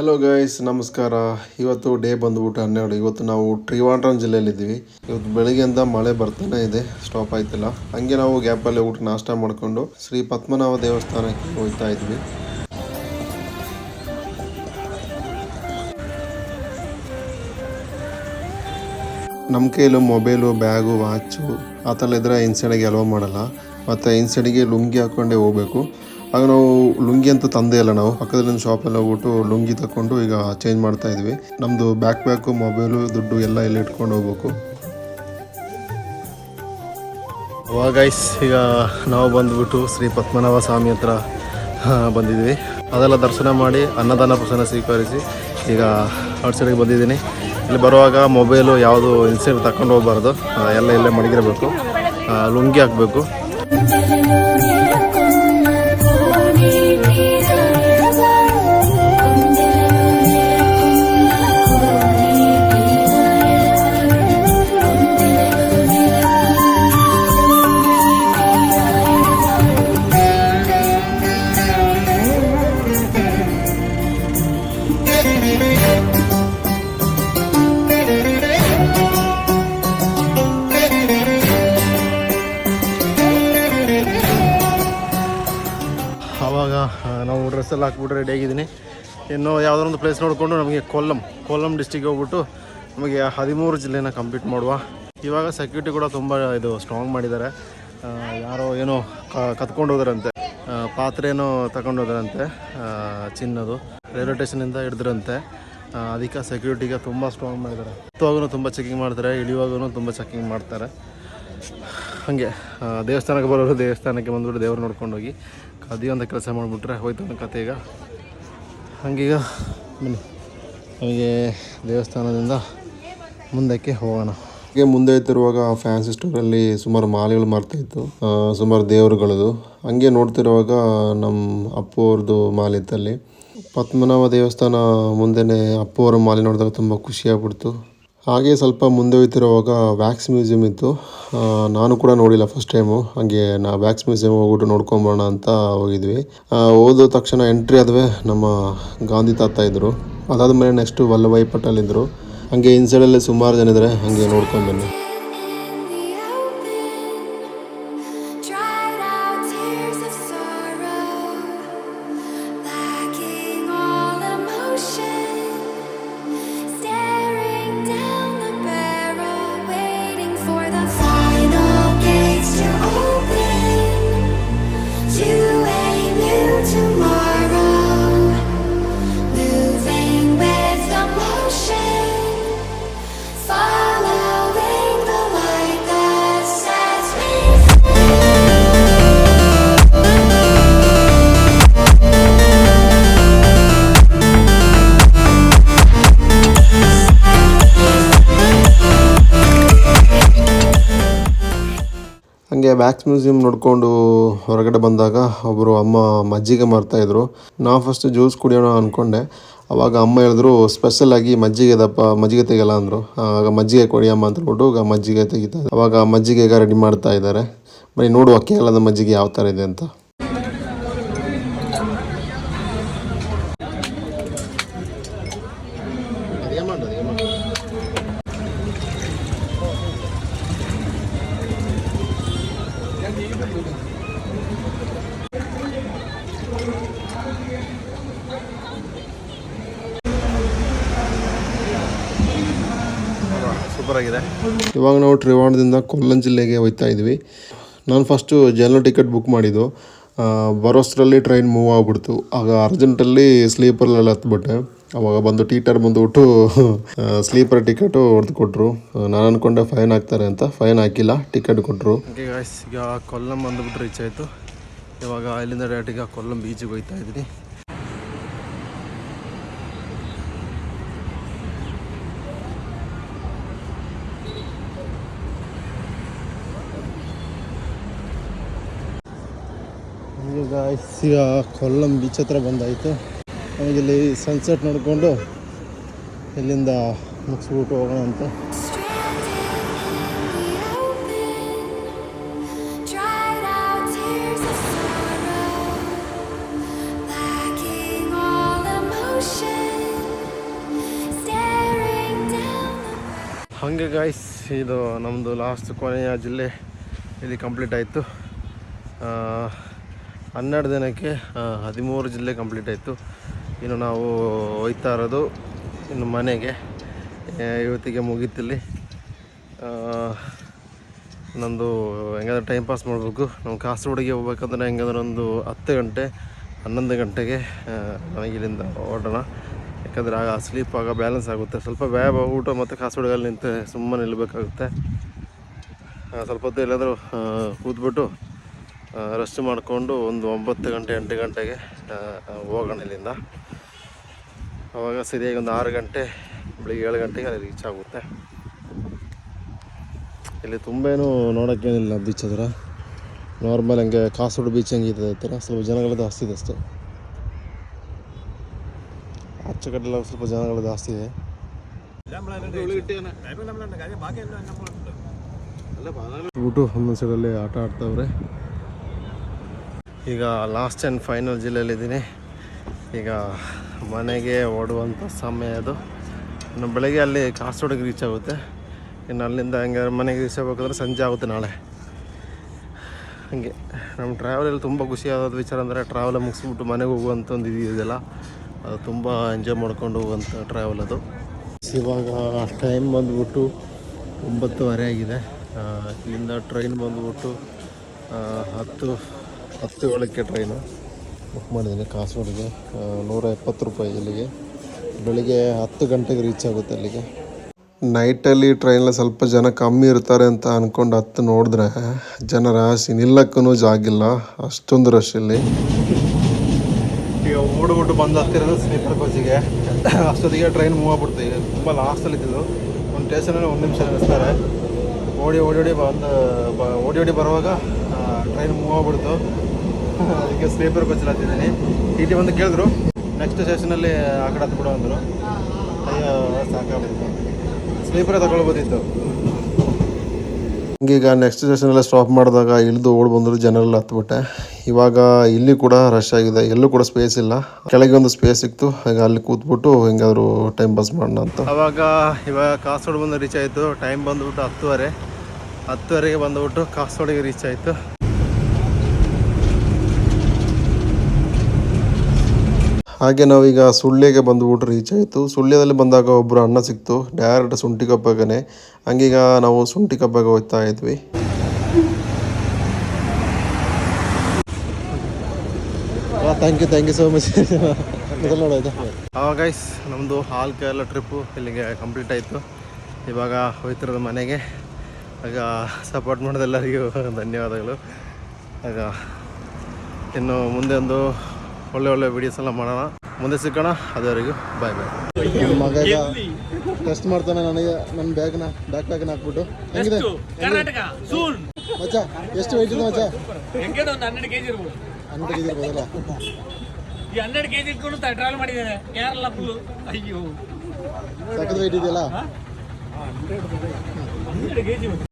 Hello guys, ನಮಸ್ಕಾರ. ಇವತ್ತು day ಬಂದುಬಿಟ್ಟು 12. ಇವತ್ತು ನಾವು ಟ್ರಿವಾಂಡ್ರಮ್ ಜಿಲ್ಲೆಯಲ್ಲಿದ್ದೀವಿ. ಇವತ್ತು ಬೆಳಗ್ಗೆಯಿಂದ ಮಳೆ ಬರ್ತಾನೆ ಇದೆ, ಸ್ಟಾಪ್ ಆಯ್ತಿಲ್ಲ. ಹಂಗೆ ನಾವು ಗ್ಯಾಪಲ್ಲಿ ಊಟ ನಾಷ್ಟ ಮಾಡಿಕೊಂಡು ಶ್ರೀ ಪದ್ಮನಾಭ ದೇವಸ್ಥಾನಕ್ಕೆ ಹೋಗ್ತಾ ಇದ್ವಿ. ನಮ್ಮ ಕೈಯಲ್ಲೂ ಮೊಬೈಲು, ಬ್ಯಾಗು, ವಾಚು ಆ ಥರ ಇದ್ದರೆ ಇನ್ಸೈಡಿಗೆ ಅಲೋ ಮಾಡಲ್ಲ. ಮತ್ತು ಇನ್ಸೈಡಿಗೆ ಲುಂಗಿ ಹಾಕ್ಕೊಂಡೇ ಹೋಗಬೇಕು. ಆಗ ನಾವು ಲುಂಗಿ ಅಂತ ತಂದೆ ಇಲ್ಲ, ನಾವು ಪಕ್ಕದಲ್ಲಿ ಶಾಪಲ್ಲಿ ಹೋಗ್ಬಿಟ್ಟು ಲುಂಗಿ ತಗೊಂಡು ಈಗ ಚೇಂಜ್ ಮಾಡ್ತಾ ಇದ್ವಿ. ನಮ್ಮದು ಬ್ಯಾಕು, ಮೊಬೈಲು, ದುಡ್ಡು ಎಲ್ಲ ಇಲ್ಲಿ ಇಟ್ಕೊಂಡು ಹೋಗ್ಬೇಕು. ಅವಾಗ ಗೈಸ್, ಈಗ ನಾವು ಬಂದುಬಿಟ್ಟು ಶ್ರೀ ಪದ್ಮನಾಭ ಸ್ವಾಮಿ ಹತ್ರ ಬಂದಿದ್ವಿ. ಅದೆಲ್ಲ ದರ್ಶನ ಮಾಡಿ ಅನ್ನದಾನ ಪ್ರಸಾದ ಸ್ವೀಕರಿಸಿ ಈಗ ಔಟ್ ಸೈಡಿಗೆ ಬಂದಿದ್ದೀನಿ. ಇಲ್ಲಿ ಬರುವಾಗ ಮೊಬೈಲು ಯಾವುದು ಇನ್ಸೈಡ್ ತಗೊಂಡು ಹೋಗ್ಬಾರ್ದು, ಎಲ್ಲ ಇಲ್ಲೇ ಮಡಗಿರಬೇಕು. ಲುಂಗಿ ಹಾಕಬೇಕು. ಆವಾಗ ನಾವು ಡ್ರೆಸ್ ಎಲ್ಲ ಹಾಕ್ಬಿಟ್ಟು ರೆಡಿ ಆಗಿದ್ದೀನಿ. ಇನ್ನು ಯಾವುದೋ ಒಂದು ಪ್ಲೇಸ್ ನೋಡಿಕೊಂಡು ನಮಗೆ ಕೊಲ್ಲಂ ಡಿಸ್ಟಿಕ್ ಹೋಗ್ಬಿಟ್ಟು ನಮಗೆ 13 ಜಿಲ್ಲೆನ ಕಂಪ್ಲೀಟ್ ಮಾಡುವ. ಇವಾಗ ಸೆಕ್ಯೂರಿಟಿ ಕೂಡ ತುಂಬ ಸ್ಟ್ರಾಂಗ್ ಮಾಡಿದ್ದಾರೆ. ಯಾರೋ ಏನೋ ಕತ್ಕೊಂಡು ಹೋದ್ರಂತೆ, ಪಾತ್ರೆನೋ ತಗೊಂಡು ಹೋದ್ರಂತೆ, ಚಿನ್ನದು ರೈಲ್ವೆ ಸ್ಟೇಷನಿಂದ ಹಿಡಿದ್ರಂತೆ. ಅದಕ್ಕೆ ಸೆಕ್ಯೂರಿಟಿಗೆ ತುಂಬ ಸ್ಟ್ರಾಂಗ್ ಮಾಡಿದ್ದಾರೆ. ಹತ್ತುವಾಗೂ ತುಂಬ ಚೆಕಿಂಗ್ ಮಾಡ್ತಾರೆ, ಇಳಿಯುವಾಗೂ ತುಂಬ ಚೆಕಿಂಗ್ ಮಾಡ್ತಾರೆ. ಹಾಗೆ ದೇವಸ್ಥಾನಕ್ಕೆ ಬರೋರು ದೇವಸ್ಥಾನಕ್ಕೆ ಬಂದುಬಿಟ್ಟು ದೇವ್ರು ನೋಡ್ಕೊಂಡು ಹೋಗಿ ಅದೇ ಕೆಲಸ ಮಾಡಿಬಿಟ್ರೆ ಹೋಯ್ತು ಅನ್ನೋ ಕತೆ. ಈಗ ಹಂಗೀಗ ಬನ್ನಿ ನಮಗೆ ದೇವಸ್ಥಾನದಿಂದ ಮುಂದಕ್ಕೆ ಹೋಗೋಣ. ಹಾಗೆ ಮುಂದೆ ಇತ್ತಿರುವಾಗ ಫ್ಯಾನ್ಸಿ ಸ್ಟೋರಲ್ಲಿ ಸುಮಾರು ಮಾಲೆಗಳು ಮಾರ್ತಾಯಿತ್ತು, ಸುಮಾರು ದೇವರುಗಳದು. ಹಂಗೆ ನೋಡ್ತಿರುವಾಗ ನಮ್ಮ ಅಪ್ಪು ಅವ್ರದ್ದು ಮಾಲೆ ಇತ್ತಲ್ಲಿ. ಪದ್ಮನಾಭ ದೇವಸ್ಥಾನ ಮುಂದೆನೇ ಅಪ್ಪು ಅವರ ಮಾಲೆ ನೋಡಿದಾಗ ತುಂಬ ಖುಷಿಯಾಗ್ಬಿಡ್ತು. ಹಾಗೆ ಸ್ವಲ್ಪ ಮುಂದೆ ಹೋಗ್ತಿರುವಾಗ ವ್ಯಾಕ್ಸ್ ಮ್ಯೂಸಿಯಮ್ ಇತ್ತು. ನಾನು ಕೂಡ ನೋಡಿಲ್ಲ ಫಸ್ಟ್ ಟೈಮು. ಹಾಗೆ ವ್ಯಾಕ್ಸ್ ಮ್ಯೂಸಿಯಮ್ ಹೋಗ್ಬಿಟ್ಟು ನೋಡ್ಕೊಂಬೋಣ ಅಂತ ಹೋಗಿದ್ವಿ. ಹೋದ ತಕ್ಷಣ ಎಂಟ್ರಿ ಆದವೇ ನಮ್ಮ ಗಾಂಧಿ ತಾತ ಇದ್ದರು. ಅದಾದಮೇಲೆ ನೆಕ್ಸ್ಟು ವಲ್ಲಭಾಯಿ ಪಟೇಲ್ ಇದ್ದರು. ಹಾಗೆ ಇನ್ಸೈಡಲ್ಲಿ ಸುಮಾರು ಜನ ಇದ್ದಾರೆ, ಹಾಗೆ ನೋಡ್ಕೊಂಡು ಬನ್ನಿ. ಹಾಗೆ ವ್ಯಾಕ್ಸ್ ಮ್ಯೂಸಿಯಂ ನೋಡಿಕೊಂಡು ಹೊರಗಡೆ ಬಂದಾಗ ಒಬ್ಬರು ಅಮ್ಮ ಮಜ್ಜಿಗೆ ಮಾರ್ತಾಯಿದ್ರು. ನಾವು ಫಸ್ಟ್ ಜ್ಯೂಸ್ ಕುಡಿಯೋಣ ಅಂದ್ಕೊಂಡೆ. ಅವಾಗ ಅಮ್ಮ ಹೇಳಿದ್ರು, ಸ್ಪೆಷಲಾಗಿ ಮಜ್ಜಿಗೆ ಮಜ್ಜಿಗೆ ತೆಗಿಯಲ್ಲ ಅಂದರು. ಆಗ ಮಜ್ಜಿಗೆ ಕೊಡಿ ಅಮ್ಮ ಅಂತ ಹೇಳ್ಬಿಟ್ಟು ಈಗ ಮಜ್ಜಿಗೆ ತೆಗಿತಾ. ಅವಾಗ ಮಜ್ಜಿಗೆ ಈಗ ರೆಡಿ ಮಾಡ್ತಾ ಇದ್ದಾರೆ. ಬರೀ ನೋಡುವ ಕೇರಳದ ಮಜ್ಜಿಗೆ ಯಾವ ಥರ ಇದೆ ಅಂತ. ಸೂಪರ್ ಆಗಿದೆ. ಇವಾಗ ನಾವು ಟ್ರಿವಾಂಡ್ರದಿಂದ ಕೊಲ್ಲಂ ಜಿಲ್ಲೆಗೆ ಹೋಗ್ತಾ ಇದ್ವಿ. ನಾನು ಫಸ್ಟು ಜನರಲ್ ಟಿಕೆಟ್ ಬುಕ್ ಮಾಡಿದ್ದು. ಬರೋಷ್ಟರಲ್ಲಿ ಟ್ರೈನ್ ಮೂವ್ ಆಗಿಬಿಡ್ತು. ಆಗ ಅರ್ಜೆಂಟಲ್ಲಿ ಸ್ಲೀಪರ್ಲೆಲ್ಲ ಹತ್ಬಿಟ್ಟೆ. ಅವಾಗ ಬಂದು ಟೀಟರ್ ಬಂದುಬಿಟ್ಟು ಸ್ಲೀಪರ್ ಟಿಕೆಟು ಹೊಡೆದು ಕೊಟ್ಟರು. ನಾನು ಅಂದ್ಕೊಂಡೆ ಫೈನ್ ಹಾಕ್ತಾರೆ ಅಂತ. ಫೈನ್ ಹಾಕಿಲ್ಲ, ಟಿಕೆಟ್ ಕೊಟ್ಟರು. ಈಗ ಕೊಲ್ಲಂ ಬಂದುಬಿಟ್ಟು ರೀಚ್ ಆಯಿತು. ಇವಾಗ ಇಲ್ಲಿಂದ ಡೈರೆಕ್ಟಿಗೆ ಕೊಲ್ಲಂ ಬೀಚಿಗೆ ಹೋಗ್ತಾ ಇದ್ದೀನಿ. ಈಗ ಕೊಲ್ಲಂ ಬೀಚ್ ಹತ್ರ ಬಂದಾಯಿತು. ನಮಗಿಲ್ಲಿ ಸನ್ಸೆಟ್ ನೋಡಿಕೊಂಡು ಇಲ್ಲಿಂದ ಮುಗಿಸ್ಬಿಟ್ಟು ಹೋಗೋಣ ಅಂತ. ಹಾಗೆ ಗಾಯ್ಸ್, ಇದು ನಮ್ಮದು ಲಾಸ್ಟ್ ಕೊನೆಯ ಜಿಲ್ಲೆ ಇಲ್ಲಿ ಕಂಪ್ಲೀಟ್ ಆಯಿತು. 12 ದಿನಕ್ಕೆ 13 ಜಿಲ್ಲೆ ಕಂಪ್ಲೀಟ್ ಆಯಿತು. ಇನ್ನು ನಾವು ಹೋಯ್ತಾ ಇರೋದು ಇನ್ನು ಮನೆಗೆ. ಇವತ್ತಿಗೆ ಮುಗೀತಿಲ್ಲಿ. ನಂದು ಹೆಂಗಾದ್ರೆ ಟೈಮ್ ಪಾಸ್ ಮಾಡಬೇಕು. ನಾವು ಕಾಸರಗೋಡಿಗೆ ಹೋಗ್ಬೇಕಂದ್ರೆ ಹೆಂಗಂದ್ರೆ ಒಂದು 10 ಗಂಟೆ 11 ಗಂಟೆಗೆ ನನಗೆ ಇಲ್ಲಿಂದ ಹೊರಡೋಣ. ಯಾಕಂದರೆ ಆಗ ಸ್ಲೀಪ್ ಆಗ ಬ್ಯಾಲೆನ್ಸ್ ಆಗುತ್ತೆ. ಸ್ವಲ್ಪ ಊಟ ಮತ್ತು ಕಾಸರಗೋಡಿಯಲ್ಲಿ ನಿಂತು ಸುಮ್ಮನೆ ನಿಲ್ಲಬೇಕಾಗುತ್ತೆ. ಸ್ವಲ್ಪ ಹೊತ್ತು ಎಲ್ಲಾದರೂ ಕೂತ್ಬಿಟ್ಟು ರೆಸ್ಟ್ ಮಾಡಿಕೊಂಡು ಒಂದು 9 ಗಂಟೆ 8 ಗಂಟೆಗೆ ಹೋಗೋಣ ಇಲ್ಲಿಂದ. ಆವಾಗ ಸರಿಯಾಗಿ ಒಂದು 6 ಗಂಟೆ ಬೆಳಿಗ್ಗೆ 7 ಗಂಟೆಗೆ ಅಲ್ಲಿ ರೀಚ್ ಆಗುತ್ತೆ. ಇಲ್ಲಿ ತುಂಬ ಏನೂ ನೋಡೋಕ್ಕೇನಿಲ್ಲ ಬೀಚ್ ಹತ್ರ. ನಾರ್ಮಲ್ ಹಂಗೆ ಕಾಸರಗೋಡು ಬೀಚ್ ಹೆಂಗಿದೆ ಆ ಥರ ಸ್ವಲ್ಪ ಜನಗಳು ಜಾಸ್ತಿ ಇದೆ ಅಷ್ಟೇ. ಆಚೆ ಕಡೆಲ್ಲ ಸ್ವಲ್ಪ ಜನಗಳು ಜಾಸ್ತಿ ಇದೆ. ಬಿಟ್ಟು ಒಂದೊಂದು ಸೈಡಲ್ಲಿ ಆಟ ಆಡ್ತಾವ್ರೆ. ಈಗ ಲಾಸ್ಟ್ ಆ್ಯಂಡ್ ಫೈನಲ್ ಜಿಲ್ಲೆಯಲ್ಲಿದ್ದೀನಿ. ಈಗ ಮನೆಗೆ ಓಡುವಂಥ ಸಮಯ ಅದು. ಇನ್ನು ಬೆಳಗ್ಗೆ ಅಲ್ಲಿ ಕಾಸರಗೋಡಿಗೆ ರೀಚ್ ಆಗುತ್ತೆ. ಇನ್ನು ಅಲ್ಲಿಂದ ಹಂಗೆ ಮನೆಗೆ ರೀಚ್ ಆಗಬೇಕಂದ್ರೆ ಸಂಜೆ ಆಗುತ್ತೆ ನಾಳೆ. ಹಾಗೆ ನಮ್ಮ ಟ್ರಾವೆಲಲ್ಲಿ ತುಂಬ ಖುಷಿಯಾದ ವಿಚಾರ ಅಂದರೆ ಟ್ರಾವೆಲ್ ಮುಗಿಸ್ಬಿಟ್ಟು ಮನೆಗೆ ಹೋಗುವಂಥ ಒಂದು ಇದೆಯಲ್ಲ, ಅದು ತುಂಬ ಎಂಜಾಯ್ ಮಾಡ್ಕೊಂಡು ಹೋಗುವಂಥ ಟ್ರಾವೆಲ್ ಅದು. ಇವಾಗ ಟೈಮ್ ಬಂದುಬಿಟ್ಟು 9:30 ಆಗಿದೆ. ಇಲ್ಲಿಂದ ಟ್ರೈನ್ ಬಂದುಬಿಟ್ಟು 10:07ಕ್ಕೆ ಟ್ರೈನು ಬುಕ್ ಮಾಡಿದ್ದೀನಿ ಕಾಸರಗೋಡಿಗೆ. 170 ರೂಪಾಯಿ ಇಲ್ಲಿಗೆ. ಬೆಳಿಗ್ಗೆ 10 ಗಂಟೆಗೆ ರೀಚ್ ಆಗುತ್ತೆ ಅಲ್ಲಿಗೆ. ನೈಟಲ್ಲಿ ಟ್ರೈನಲ್ಲಿ ಸ್ವಲ್ಪ ಜನ ಕಮ್ಮಿ ಇರ್ತಾರೆ ಅಂತ ಅಂದ್ಕೊಂಡು ಹತ್ತು ನೋಡಿದ್ರೆ ಜನ ರಾಶಿ, ನಿಲ್ಲಕ್ಕೂ ಜಾಗಿಲ್ಲ, ಅಷ್ಟೊಂದು ರಶ್ ಇಲ್ಲಿ. ಈಗ ಓಡ್ಬಿಟ್ಟು ಬಂದು ಹತ್ತಿರೋದು ಸ್ಲೀಪರ್ ಕೋಚಿಗೆ. ಅಷ್ಟೊತ್ತಿಗೆ ಟ್ರೈನ್ ಮೂವ್ ಆಗ್ಬಿಡ್ತು. ಈಗ ತುಂಬ ಲಾಸ್ಟಲ್ಲಿ ಇದ್ದಿದ್ದು. ಒಂದು ಸ್ಟೇಷನಲ್ಲಿ 1 ನಿಮಿಷ ನಿಲ್ಲಿಸ್ತಾರೆ. ಓಡಿ ಬರುವಾಗ ಟ್ರೈನ್ ಮೂವ್ ಆಗ್ಬಿಡ್ತು. ಅದಕ್ಕೆ ಸ್ಲೀಪರ್ ಕೋಚಲ್ಲಿ ಹತ್ತಿದ್ದೀನಿ. ಟಿ ಬಂದು ಕೇಳಿದ್ರು ನೆಕ್ಸ್ಟ್ ಸ್ಟೇಷನಲ್ಲಿ ಆ ಕಡೆ ಹತ್ಬಿಡೋ ಅಂದರು. ಅಯ್ಯೋ ಸಾಕಾಗ್ಬಿಡ್ತು, ಸ್ಲೀಪರೇ ತಗೊಳ್ಬೋದಿತ್ತು. ಹಂಗೀಗ ನೆಕ್ಸ್ಟ್ ಸ್ಟೇಷನಲ್ಲೇ ಸ್ಟಾಪ್ ಮಾಡಿದಾಗ ಇಳಿದು ಓಡಿ ಬಂದರು, ಜನರೆಲ್ಲ ಹತ್ಬಿಟ್ಟೆ. ಇವಾಗ ಇಲ್ಲಿ ಕೂಡ ರಶ್ ಆಗಿದೆ, ಎಲ್ಲೂ ಕೂಡ ಸ್ಪೇಸ್ ಇಲ್ಲ. ಕೆಳಗೆ ಒಂದು ಸ್ಪೇಸ್ ಸಿಕ್ತು, ಈಗ ಅಲ್ಲಿ ಕೂತ್ಬಿಟ್ಟು ಹೆಂಗಾದ್ರು ಟೈಮ್ ಪಾಸ್ ಮಾಡೋಣ ಅಂತ. ಇವಾಗ ಕಾಸರಗೋಡು ಬಂದು ರೀಚ್ ಆಯಿತು. ಟೈಮ್ ಬಂದುಬಿಟ್ಟು 10:30ಗೆ ಬಂದುಬಿಟ್ಟು ಕಾಸರಗೋಡಿಗೆ ರೀಚ್ ಆಯಿತು. ಹಾಗೆ ನಾವೀಗ ಸುಳ್ಯಗೆ ಬಂದುಬಿಟ್ಟು ರೀಚ್ ಆಯಿತು. ಸುಳ್ಯದಲ್ಲಿ ಬಂದಾಗ ಒಬ್ಬರು ಅಣ್ಣ ಸಿಕ್ತು, ಡೈರೆಕ್ಟ್ ಶುಂಠಿಕೊಪ್ಪಗೇ. ಹಂಗೀಗ ನಾವು ಶುಂಠಿಕೊಪ್ಪಗೆ ಹೋಗ್ತಾ ಇದ್ವಿ. Thank you so much. ನೋಡೋದು ಗೈಸ್, ನಮ್ಮದು ಆಲ್ ಕೇರಳ ಟ್ರಿಪ್ಪು ಇಲ್ಲಿಗೆ ಕಂಪ್ಲೀಟ್ ಆಯಿತು. ಇವಾಗ ಹೋಗ್ತಿರೋದು ಮನೆಗೆ. ಆಗ ಸಪೋರ್ಟ್ ಮಾಡೋದೆಲ್ಲರಿಗೂ ಧನ್ಯವಾದಗಳು. ಆಗ ಇನ್ನು ಮುಂದೆ ಒಂದು ಒಳ್ಳೆ ವಿಡಿಯೋಸ್ ಎಲ್ಲ ಮಾಡೋಣ. ಮುಂದೆ ಸಿಗೋಣ. ಅದುವರೆಗೂ ಬಾಯ್. ಮಗ ಈಗ ಟೆಸ್ಟ್ ಮಾಡ್ತಾನೆ ನನಗೆ ನನ್ನ ಬ್ಯಾಗ್ನ ಹಾಕ್ಬಿಟ್ಟು. ಹೆಂಗಿದೆ ಮಚ್ಚಾ? ಎಷ್ಟು ವೆಯ್ಟ್ ಇದೆ ಮಚ್ಚಾ? 12 kg ಇರ್ಬೋದು. 12 kg ಇರ್ಬೋದಲ್ಲ? 12 kg ಇಟ್ಕೊಂಡು ಟ್ರಾವೆಲ್ ಮಾಡಿದ್ದೇನೆ ಕೇರಳ ಫುಲ್. ಅಯ್ಯೋ ಸಖತ್ ವೆಯ್ಟ್ ಇದೆಯಲ್ಲ? 12 kg